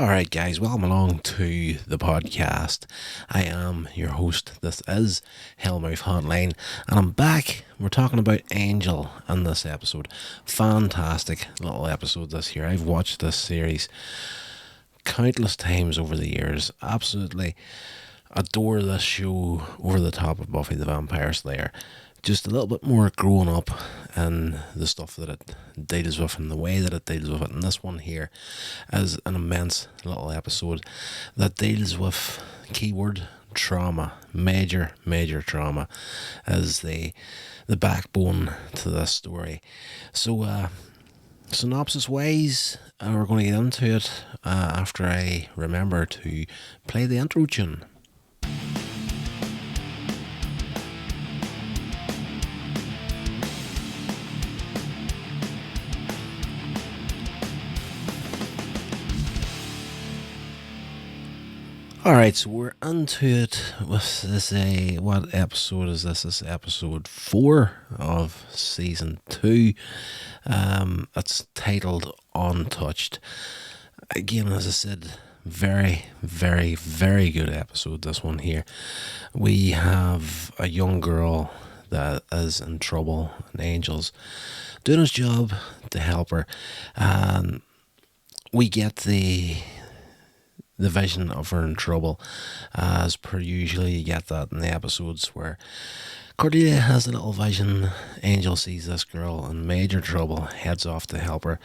Alright, guys, welcome along to the podcast. I am your host. This is Hellmouth Hotline, and I'm back. We're talking about Angel in this episode. Fantastic little episode this year. I've watched this series countless times over the years. Absolutely adore this show over the top of Buffy the Vampire Slayer. Just a little bit more grown up and the stuff that it deals with and the way that it deals with it. And this one here is an immense little episode that deals with keyword trauma, major trauma, as the backbone to this story. So, synopsis wise, we're going to get into it after I remember to play the intro tune. Alright, so we're into it with this. What episode is this? This is episode 4 of season 2. It's titled Untouched. Again, as I said, very good episode, this one here. We have a young girl that is in trouble, and Angel's doing his job to help her. And we get the vision of her in trouble. As per usual, you get that in the episodes where Cordelia has a little vision. Angel sees this girl in major trouble, heads off to help her,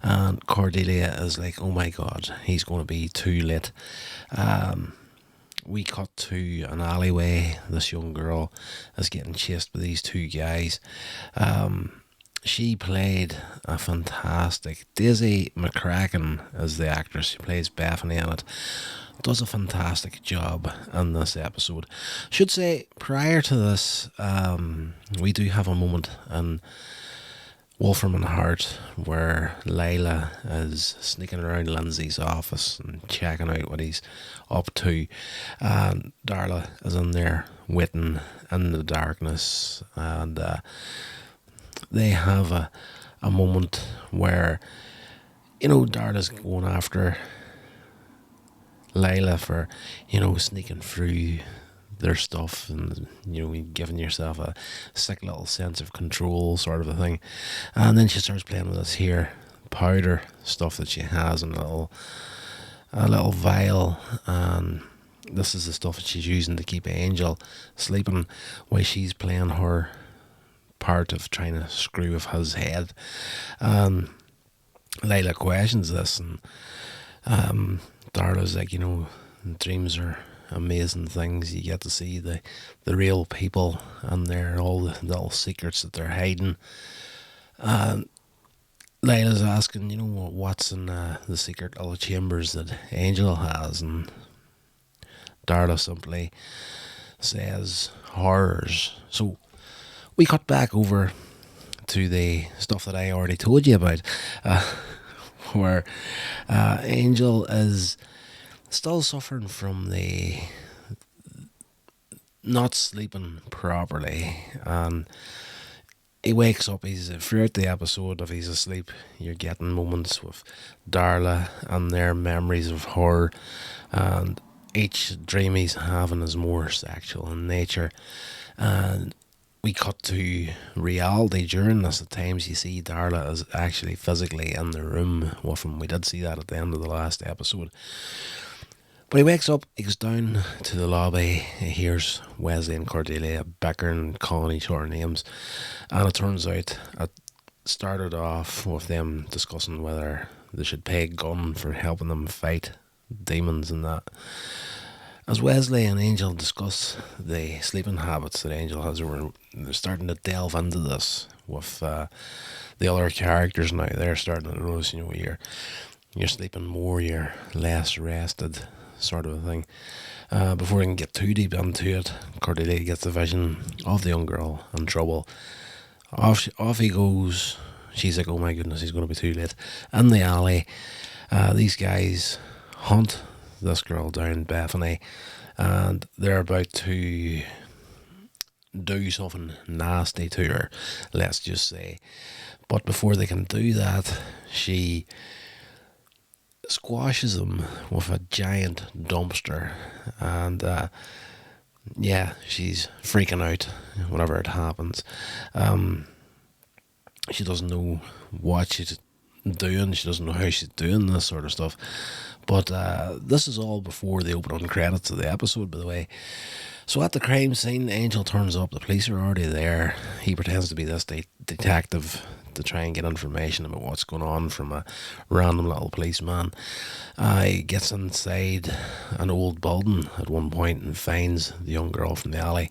and Cordelia is like, oh my god, he's going to be too late. We cut to an alleyway. This young girl is getting chased by these two guys. She played a fantastic... Daisy McCracken is the actress. She plays Bethany in it. Does a fantastic job in this episode. Should say, prior to this, we do have a moment in Wolfram Hart where Layla is sneaking around Lindsay's office and checking out what he's up to. And Darla is in there waiting in the darkness, and they have a moment where, Darla's going after Layla for, sneaking through their stuff and, giving yourself a sick little sense of control sort of a thing. And then she starts playing with this here powder stuff that she has in a little vial, and this is the stuff that she's using to keep Angel sleeping while she's playing her part of trying to screw with his head. Layla questions this, and Darla's like, dreams are amazing things. You get to see the real people and all the little secrets that they're hiding. Layla's asking, what's in the secret little chambers that Angel has, and Darla simply says horrors. So we cut back over to the stuff that I already told you about, where Angel is still suffering from the not sleeping properly, and he wakes up. Throughout the episode, if he's asleep, you're getting moments with Darla and their memories of her, and each dream he's having is more sexual in nature. And we cut to reality during this. At times you see Darla is actually physically in the room with him. We did see that at the end of the last episode. But he wakes up, he goes down to the lobby, he hears Wesley and Cordelia bickering, calling each other names, and it turns out it started off with them discussing whether they should pay Gunn for helping them fight demons and that. As Wesley and Angel discuss the sleeping habits that Angel has, they're starting to delve into this with the other characters now. They're starting to notice, you're sleeping more, you're less rested, sort of a thing. Before I can get too deep into it, Cordelia gets the vision of the young girl in trouble. Off he goes. She's like, oh my goodness, he's going to be too late. In the alley, these guys hunt this girl down, Bethany, and they're about to do something nasty to her, let's just say. But before they can do that, she squashes him with a giant dumpster, and yeah, she's freaking out whenever it happens. Um, she doesn't know what she's doing. She doesn't know how she's doing this sort of stuff. But this is all before the opening credits of the episode, by the way. So at the crime scene, Angel turns up. The police are already there. He pretends to be this detective to try and get information about what's going on from a random little policeman. He gets inside an old building at one point and finds the young girl from the alley.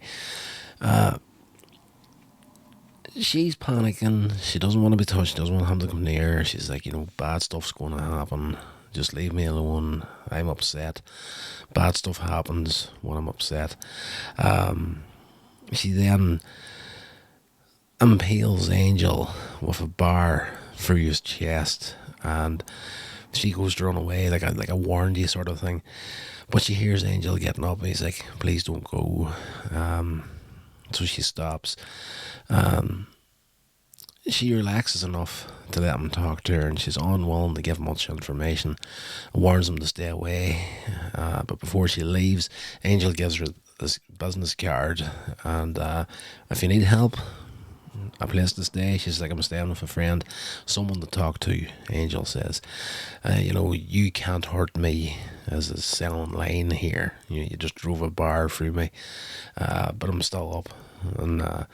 She's panicking. She doesn't want to be touched. She doesn't want him to come near. She's like, bad stuff's going to happen. Just leave me alone. I'm upset. Bad stuff happens when I'm upset. She then impales Angel with a bar through his chest, and she goes to run away, like a warned you sort of thing. But she hears Angel getting up, and he's like, please don't go. So she stops. She relaxes enough to let him talk to her, and she's unwilling to give much information. Warns him to stay away, but before she leaves, Angel gives her this business card, and if you need help, a place to stay, she's like, I'm staying with a friend, someone to talk to. Angel says, you can't hurt me, as a selling line here. You just drove a bar through me, but I'm still up. And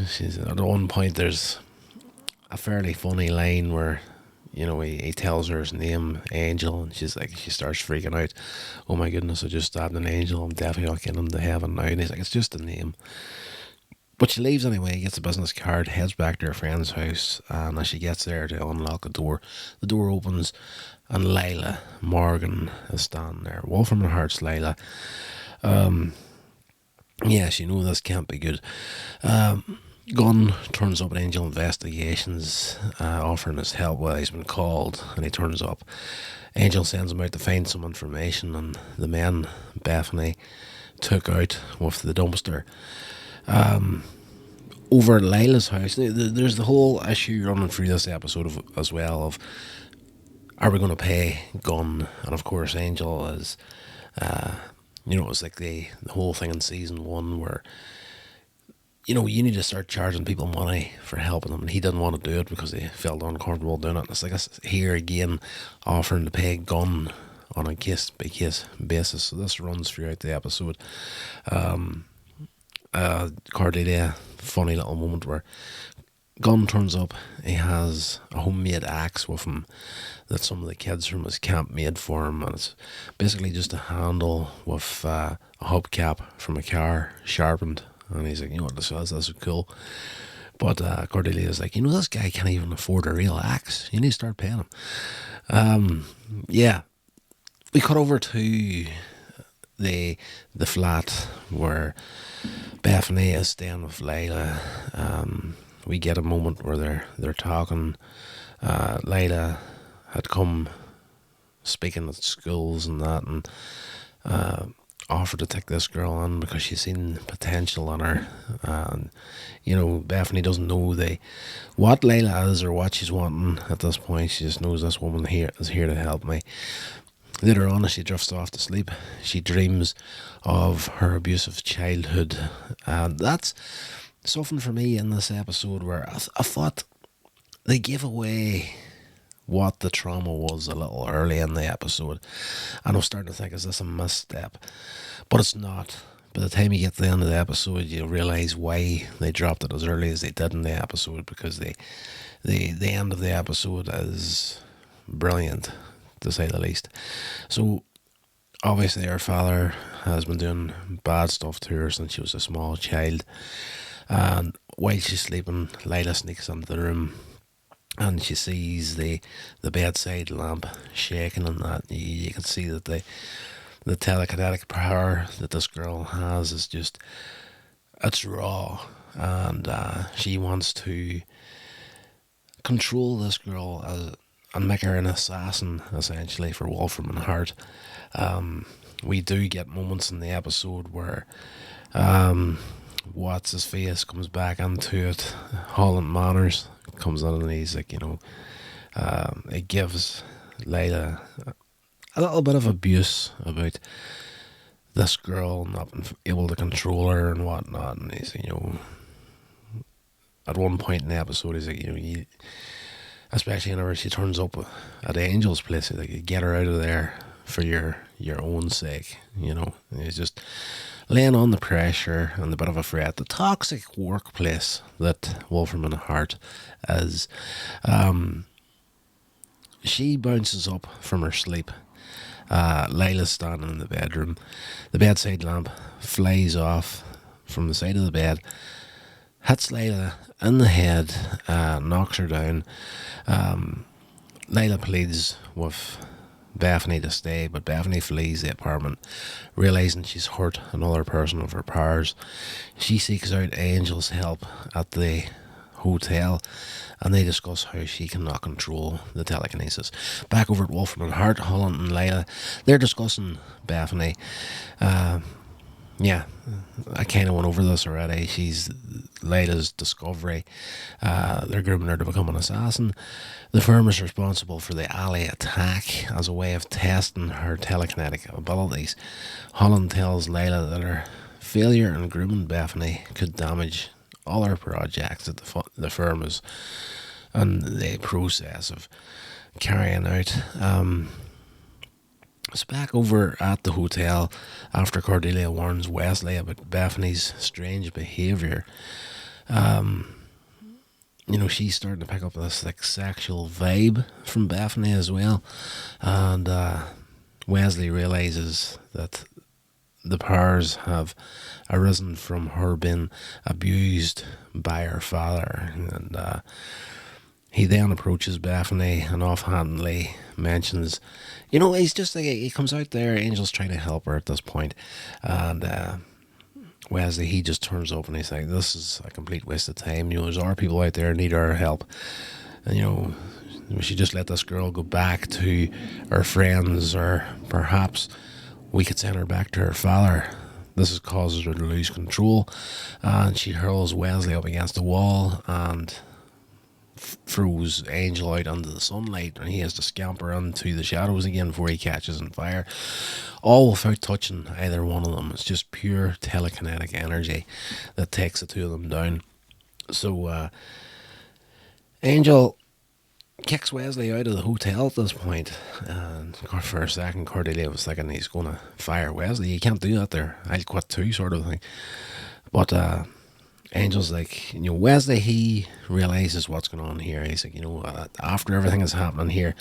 she's at one point, there's a fairly funny line where he tells her his name, Angel, and she starts freaking out. Oh my goodness, I just stabbed an angel, I'm definitely not getting him to heaven now. And he's like, it's just a name. But she leaves anyway, gets a business card, heads back to her friend's house, and as she gets there to unlock the door opens, and Lila Morgan is standing there. Wolfram Hart's Lila. Yeah, she knows this can't be good. Gunn turns up at Angel Investigations, offering his help. Well, he's been called, and he turns up. Angel sends him out to find some information on the men Bethany took out with the dumpster. Over at Lila's house, there's the whole issue running through this episode as well of, are we going to pay Gunn? And of course, Angel is, it was like the whole thing in season 1 where, you need to start charging people money for helping them, and he didn't want to do it because he felt uncomfortable doing it. And it's like here again, offering to pay Gunn on a case-by-case basis. So this runs throughout the episode. Cordelia, funny little moment where Gunn turns up. He has a homemade axe with him that some of the kids from his camp made for him, and it's basically just a handle with a hubcap from a car sharpened. And he's like, what this is cool. But Cordelia's like, this guy can't even afford a real axe. You need to start paying him. Yeah, we cut over to the flat where Bethany is staying with Lila. We get a moment where they're talking. Lila had come speaking at schools and that, and offered to take this girl on because she's seen potential in her. And Bethany doesn't know what Lila is or what she's wanting at this point. She just knows this woman here is here to help me. Later on, as she drifts off to sleep, she dreams of her abusive childhood. And that's something for me in this episode where I thought they gave away what the trauma was a little early in the episode. And I was starting to think, is this a misstep? But it's not. By the time you get to the end of the episode, you realise why they dropped it as early as they did in the episode, because the end of the episode is brilliant, to say the least. So obviously her father has been doing bad stuff to her since she was a small child, and while she's sleeping, Lila sneaks into the room and she sees the bedside lamp shaking, and that you can see that the telekinetic power that this girl has is just, it's raw, and she wants to control this girl and make her an assassin, essentially, for Wolfram Hart. We do get moments in the episode where what's his face comes back into it. Holland Manners comes in and he's like, it gives Layla a little bit of abuse about this girl not being able to control her and whatnot. And he's, at one point in the episode, he's like, especially whenever she turns up at Angel's place, he's like, you get her out of there for your own sake, And he's just laying on the pressure and the bit of a threat. The toxic workplace that Wolfram Hart is. She bounces up from her sleep. Layla's standing in the bedroom. The bedside lamp flies off from the side of the bed, hits Layla in the head, knocks her down. Layla pleads with Bethany to stay, but Bethany flees the apartment, realising she's hurt another person of her powers. She seeks out Angel's help at the hotel, and they discuss how she cannot control the telekinesis. Back over at Wolfram Hart, Holland and Layla, they're discussing Bethany. I kind of went over this already. She's Layla's discovery. They're grooming her to become an assassin. The firm is responsible for the alley attack as a way of testing her telekinetic abilities. Holland tells Layla that her failure in grooming Bethany could damage all her projects that the firm is in the process of carrying out. It's back over at the hotel after Cordelia warns Wesley about Bethany's strange behaviour. She's starting to pick up this sexual vibe from Bethany as well, and Wesley realises that the powers have arisen from her being abused by her father, and he then approaches Bethany and offhandedly mentions, he's just like, he comes out there, Angel's trying to help her at this point, and Wesley, he just turns up and he's like, this is a complete waste of time, there's other people out there who need our help, and we should just let this girl go back to her friends, or perhaps we could send her back to her father. This causes her to lose control, and she hurls Wesley up against the wall and throws Angel out under the sunlight, and he has to scamper into the shadows again before he catches on fire, all without touching either one of them. It's just pure telekinetic energy that takes the two of them down. So Angel kicks Wesley out of the hotel at this point, and for a second Cordelia was thinking he's going to fire Wesley. You can't do that there, I'll quit too, sort of thing. But Angel's like, Wesley, he realises what's going on here. He's like, after everything that's happening here,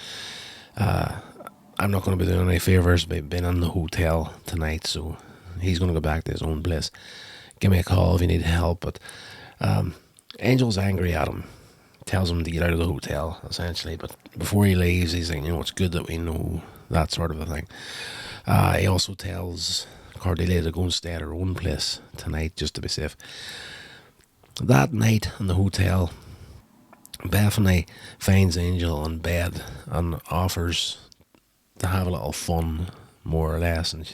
I'm not going to be doing any favours by being in the hotel tonight, so he's going to go back to his own place. Give me a call if you need help. But Angel's angry at him, tells him to get out of the hotel, essentially. But before he leaves, he's like, it's good that we know, that sort of a thing. He also tells Cordelia to go and stay at her own place tonight, just to be safe. That night in the hotel, Bethany finds Angel in bed and offers to have a little fun, more or less, and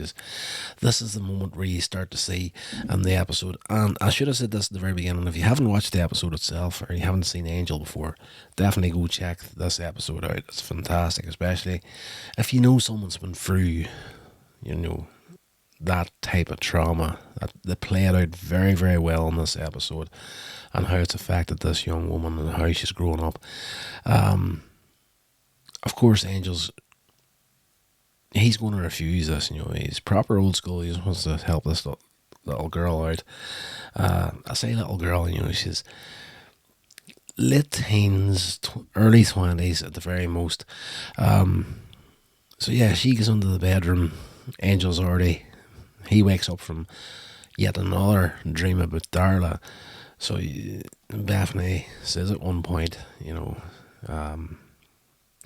this is the moment where you start to see in the episode, and I should have said this at the very beginning, if you haven't watched the episode itself, or you haven't seen Angel before, definitely go check this episode out. It's fantastic, especially if you know someone's been through, that type of trauma. That they play it out very, very well in this episode, and how it's affected this young woman and how she's grown up. Of course, he's going to refuse this. He's proper old school. He just wants to help this little girl out. I say little girl, she's late teens, early 20s at the very most. So yeah, she goes into the bedroom. Angel's he wakes up from yet another dream about Darla. So Bethany says at one point,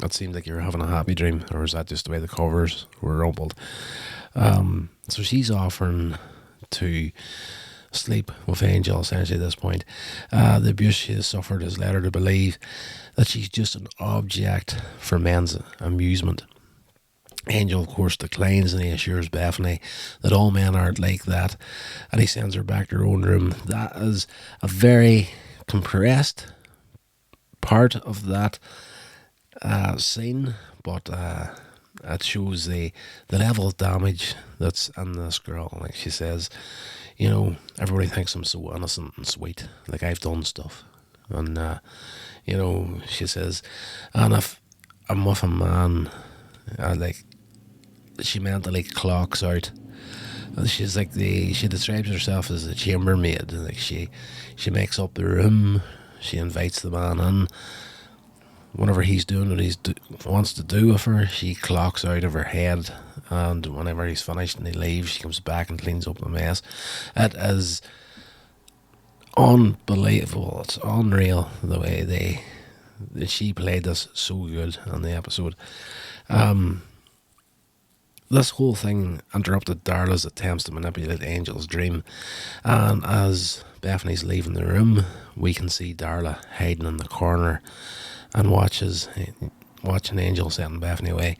it seemed like you were having a happy dream, or is that just the way the covers were rumpled? So she's offering to sleep with Angel, essentially, at this point. The abuse she has suffered has led her to believe that she's just an object for men's amusement. Angel, of course, declines, and he assures Bethany that all men aren't like that, and he sends her back to her own room. That is a very compressed part of that scene, but it shows the level of damage that's in this girl. Like she says, everybody thinks I'm so innocent and sweet. Like I've done stuff, and she says, and if I'm with a man, like she mentally clocks out. She's like she describes herself as a chambermaid. Like she makes up the room. She invites the man in. Whenever he's doing what wants to do with her, she clocks out of her head. And whenever he's finished and he leaves, she comes back and cleans up the mess. It is unbelievable. It's unreal the way she played this so good in the episode. This whole thing interrupted Darla's attempts to manipulate Angel's dream, and as Bethany's leaving the room, we can see Darla hiding in the corner and watching Angel setting Bethany away.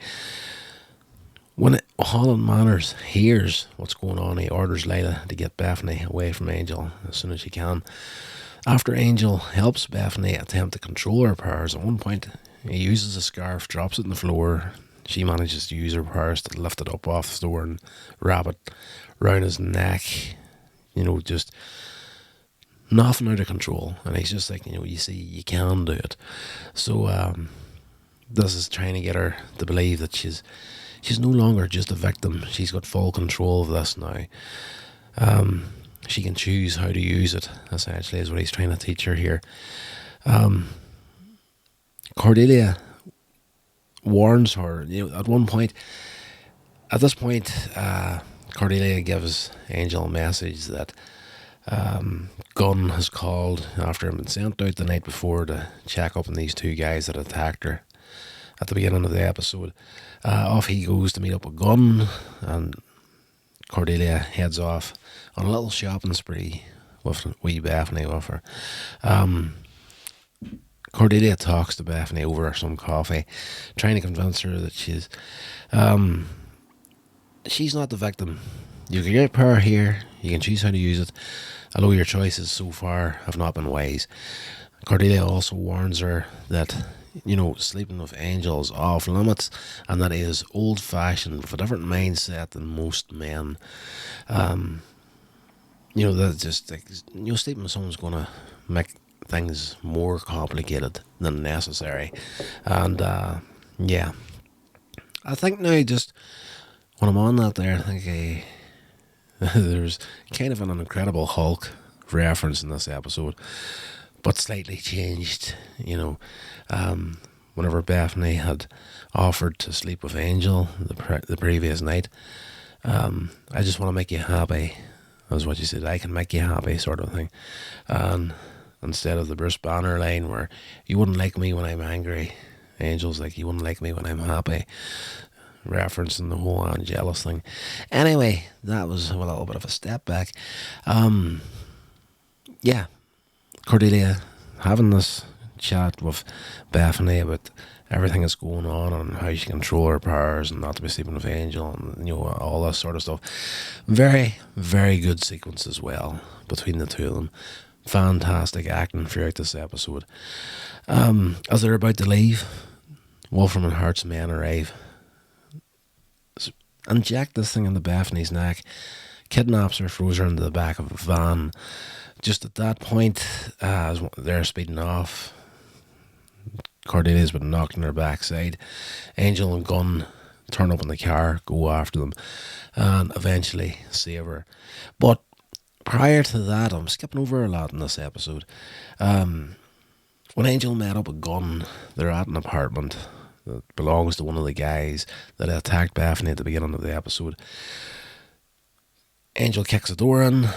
When Holland Manners hears what's going on, he orders Layla to get Bethany away from Angel as soon as she can. After Angel helps Bethany attempt to control her powers, at one point he uses a scarf, drops it on the floor. She manages to use her powers to lift it up off the floor and wrap it round his neck. Just nothing out of control. And he's just like, you see, you can do it. So this is trying to get her to believe that she's no longer just a victim. She's got full control of this now. She can choose how to use it, essentially, is what he's trying to teach her here. Cordelia warns her, at this point, Cordelia gives Angel a message that Gunn has called after him and sent out the night before to check up on these two guys that attacked her at the beginning of the episode. Off he goes to meet up with Gunn, and Cordelia heads off on a little shopping spree with wee Bethany with her. Cordelia talks to Bethany over some coffee, trying to convince her that she's not the victim. You can get power here, you can choose how to use it, although your choices so far have not been wise. Cordelia also warns her that, sleeping with Angel is off limits, and that he is old-fashioned with a different mindset than most men. That's just like, sleeping with someone's going to make things more complicated than necessary. And I think now, just when I'm on that there, I think there's kind of an Incredible Hulk reference in this episode, but slightly changed. Whenever Bethany had offered to sleep with Angel the previous night, I just want to make you happy. That's what she said. I can make you happy, sort of thing. And instead of the Bruce Banner line where you wouldn't like me when I'm angry, Angel's like, you wouldn't like me when I'm happy, referencing the whole Angelus thing. Anyway, that was a little bit of a step back. Cordelia having this chat with Bethany about everything that's going on and how she can control her powers and not to be sleeping with Angel and all this sort of stuff. Very, very good sequence as well between the two of them. Fantastic acting throughout this episode. As they're about to leave, Wolfram and Hart's men arrive, inject this thing into Bethany's neck, kidnaps her, throws her into the back of a van. Just at that point, as they're speeding off, Cordelia's been knocked on her backside. Angel and Gunn turn up in the car, go after them, and eventually save her. But prior to that, I'm skipping over a lot in this episode. When Angel met up with Gunn, they're at an apartment that belongs to one of the guys that attacked Bethany at the beginning of the episode. Angel kicks the door in.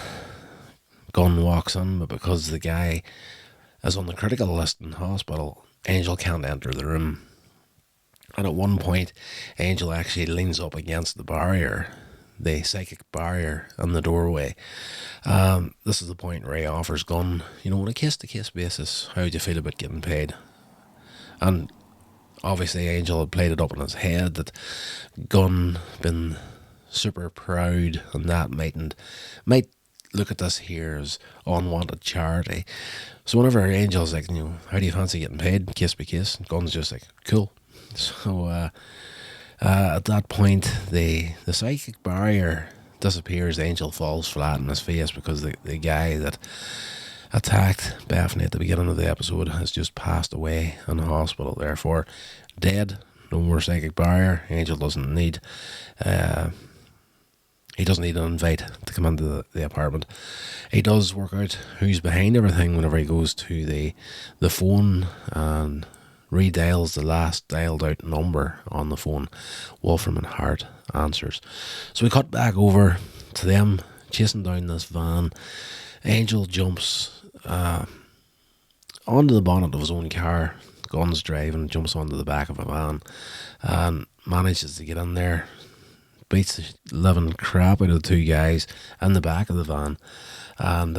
Gunn walks in, but because the guy is on the critical list in hospital, Angel can't enter the room. And at one point, Angel actually leans up against the barrier, the psychic barrier in the doorway. This is the point where he offers Gunn, on a case-to-case basis, how do you feel about getting paid? And obviously Angel had played it up in his head that Gunn been super proud and that might look at this here as unwanted charity. So whenever Angel's like, how do you fancy getting paid? Kiss by kiss. And Gunn's just like, cool. So at that point, the psychic barrier disappears. Angel falls flat on his face because the guy that attacked Bethany at the beginning of the episode has just passed away in the hospital, therefore dead. No more psychic barrier. Angel doesn't need he doesn't need an invite to come into the apartment. He does work out who's behind everything whenever he goes to the phone and redials the last dialed out number on the phone. Wolfram Hart answers. So we cut back over to them chasing down this van. Angel jumps onto the bonnet of his own car. Gunn's driving, jumps onto the back of a van and manages to get in there. Beats the living crap out of the two guys in the back of the van. And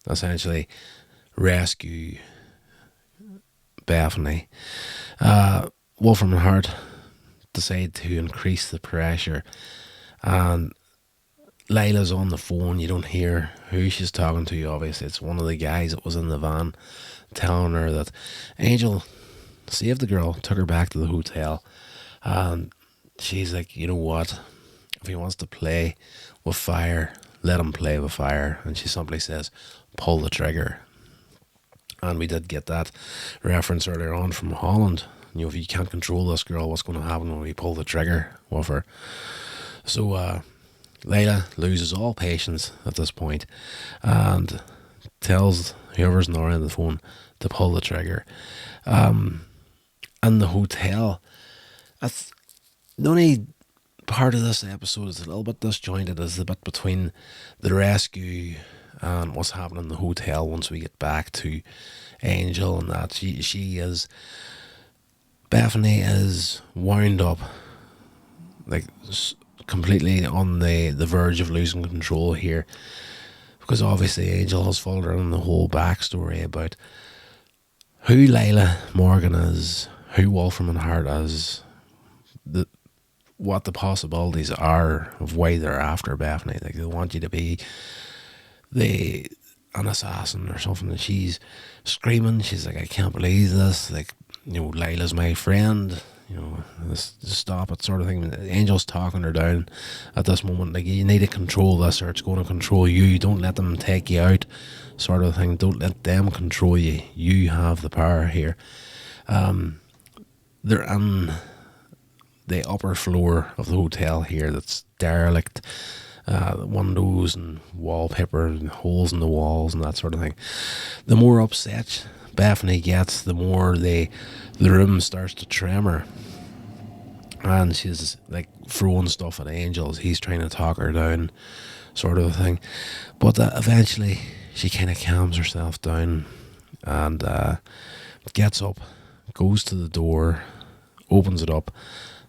essentially rescue Bethany. Wolfram and Hart decide to increase the pressure, and Layla's on the phone. You don't hear who she's talking to. Obviously it's one of the guys that was in the van telling her that Angel saved the girl, took her back to the hotel, and she's like, you know what, if he wants to play with fire, let him play with fire. And she simply says, pull the trigger. And we did get that reference earlier on from Holland. If you can't control this girl, what's going to happen when we pull the trigger with her? So Layla loses all patience at this point and tells whoever's on the other end of the phone to pull the trigger. In the hotel, the only part of this episode is a little bit disjointed, is the bit between the rescue and what's happening in the hotel once we get back to Angel, and that Bethany is wound up, like completely on the verge of losing control here, because obviously Angel has followed her on the whole backstory about who Layla Morgan is, who Wolfram and Hart is, what the possibilities are of why they're after Bethany. Like, they want you to be an assassin or something, and she's screaming. She's like, I can't believe this. Like, Layla's my friend. Stop it, sort of thing. Angel's talking her down at this moment. Like, you need to control this, or it's going to control you. Don't let them take you out, sort of thing. Don't let them control you. You have the power here. They're in the upper floor of the hotel here that's derelict. Windows and wallpaper and holes in the walls and that sort of thing. The more upset Bethany gets, the more the room starts to tremor, and she's like throwing stuff at Angel as he's trying to talk her down, sort of a thing. But eventually she kind of calms herself down and gets up, goes to the door, opens it up,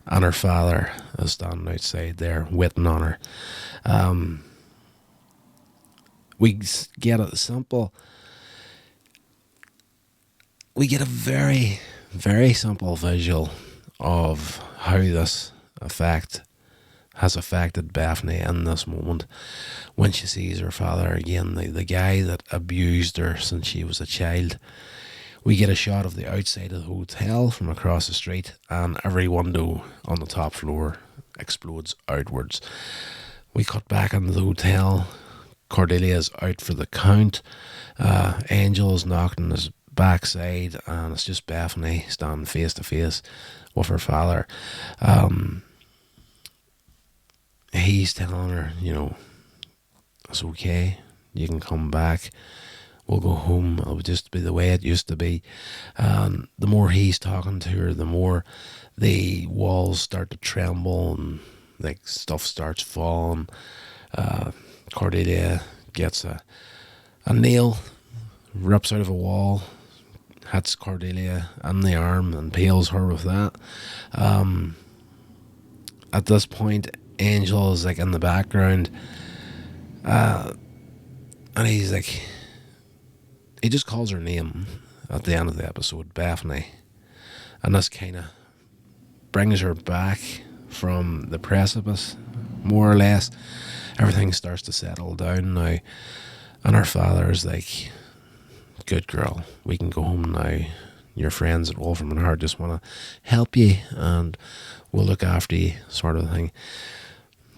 and her father is standing outside there waiting on her. We get a very, very simple visual of how this has affected Bethany in this moment when she sees her father again, the guy that abused her since she was a child. We get a shot of the outside of the hotel from across the street, and every window on the top floor explodes outwards. We cut back into the hotel. Cordelia's out for the count. Angel's knocked on his backside, and it's just Bethany standing face to face with her father. He's telling her, it's okay, you can come back, we'll go home, it'll just be the way it used to be. And the more he's talking to her, the more the walls start to tremble and like stuff starts falling. Cordelia gets a nail, rips out of a wall, hits Cordelia in the arm and peels her with that. At this point, Angel is like in the background, and he's like, he just calls her name at the end of the episode, Bethany, and this kind of brings her back from the precipice, more or less. everything starts to settle down now, and her father's like, good girl, we can go home now. Your friends at Wolfram Hart just want to help you, and we'll look after you, sort of thing.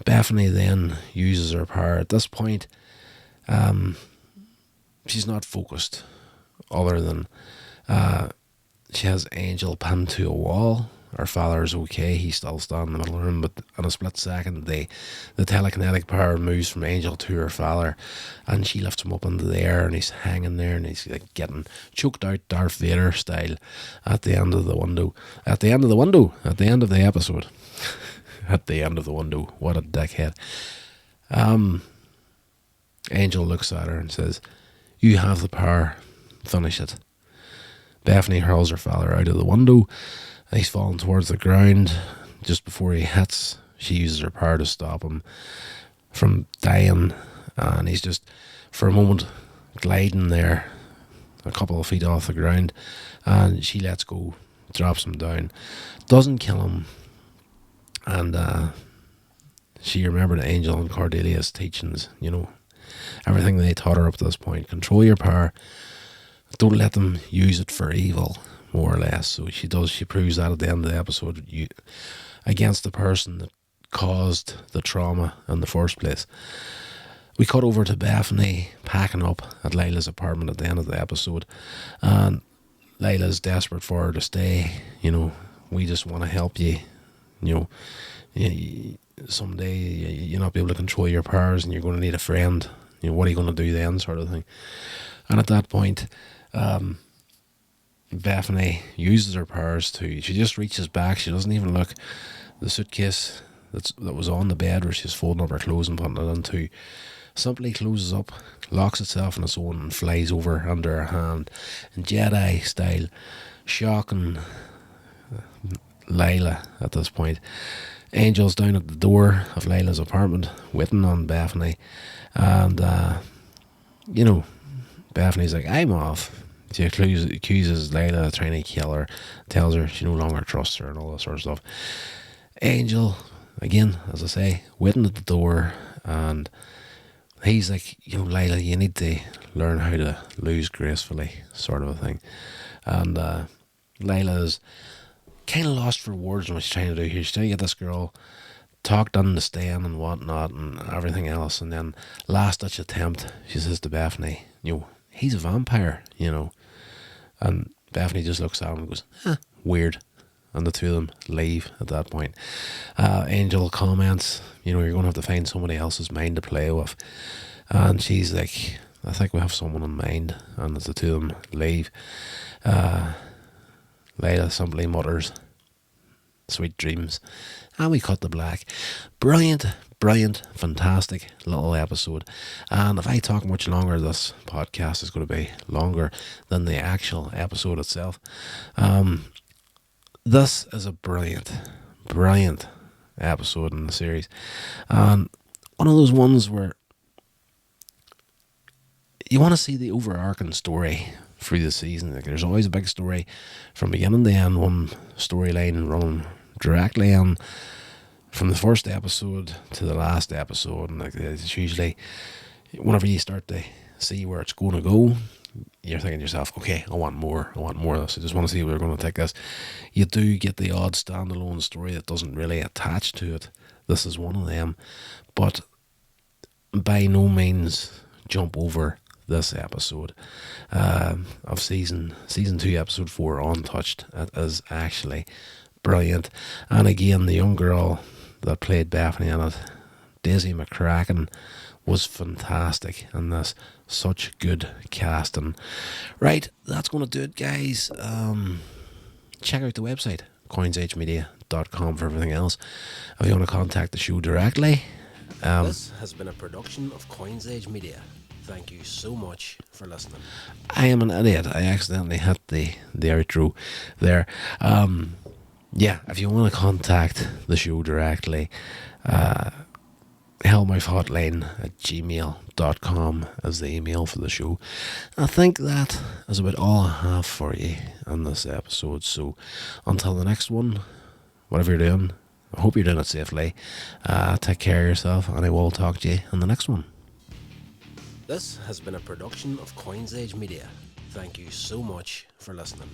Bethany then uses her power. At this point, she's not focused, other than she has Angel pinned to a wall. Her father's okay, he's still standing in the middle of the room, but in a split second, the telekinetic power moves from Angel to her father, and she lifts him up into the air, and he's hanging there, and he's like getting choked out Darth Vader style at the end of the window. At the end of the window, at the end of the episode. At the end of the window. What a dickhead. Angel looks at her and says, you have the power, finish it. Bethany hurls her father out of the window. He's falling towards the ground. Just before he hits, she uses her power to stop him from dying, and he's just, for a moment, gliding there a couple of feet off the ground, and she lets go, drops him down, doesn't kill him, and she remembered Angel and Cordelia's teachings, everything they taught her up to this point. Control your power, don't let them use it for evil, more or less. So she proves that at the end of the episode, against the person that caused the trauma in the first place. We cut over to Bethany packing up at Layla's apartment at the end of the episode, and Layla's desperate for her to stay. We just want to help you. Someday you'll not be able to control your powers, and you're going to need a friend. What are you going to do then, sort of thing. And at that point, Bethany uses her powers she just reaches back, she doesn't even look. The suitcase that was on the bed where she's folding up her clothes and putting it into simply closes up, locks itself on its own, and flies over under her hand. And Jedi style, shocking Layla at this point. Angel's down at the door of Layla's apartment, waiting on Bethany, and Bethany's like, I'm off. She accuses Layla of trying to kill her, tells her she no longer trusts her, and all that sort of stuff. Angel, again, as I say, waiting at the door, and he's like, Layla, you need to learn how to lose gracefully, sort of a thing. And Layla is kind of lost for words in what she's trying to do here. She's trying to get this girl talked into staying and whatnot and everything else, and then last ditch attempt, she says to Bethany, he's a vampire, and Bethany just looks at him and goes, weird, and the two of them leave at that point. Angel comments, you're going to have to find somebody else's mind to play with, and she's like, I think we have someone in mind, and as the two of them leave, Layla simply mutters, sweet dreams, and we cut to black. Brilliant, fantastic little episode. And if I talk much longer, this podcast is going to be longer than the actual episode itself. This is a brilliant episode in the series, and one of those ones where you want to see the overarching story through the season. Like, there's always a big story from beginning to end, one storyline running directly on from the first episode to the last episode, and it's usually, whenever you start to see where it's going to go, you're thinking to yourself, okay, I want more of this. I just want to see where we're going to take this. You do get the odd standalone story that doesn't really attach to it. This is one of them, but by no means jump over this episode of season 2, episode 4, Untouched. It is actually brilliant. And again, the young girl that played Bethany in it, Daisy McCracken, was fantastic in this. Such good casting. Right, that's going to do it, guys. Check out the website, coinsagemedia.com, for everything else. If you want to contact the show directly. This has been a production of Coins Age Media. Thank you so much for listening. I am an idiot. I accidentally hit the outro there. If you want to contact the show directly, Hellmouth Hotline at gmail.com is the email for the show. I think that is about all I have for you on this episode. So until the next one, whatever you're doing, I hope you're doing it safely. Take care of yourself, and I will talk to you in the next one. This has been a production of Coins Age Media. Thank you so much for listening.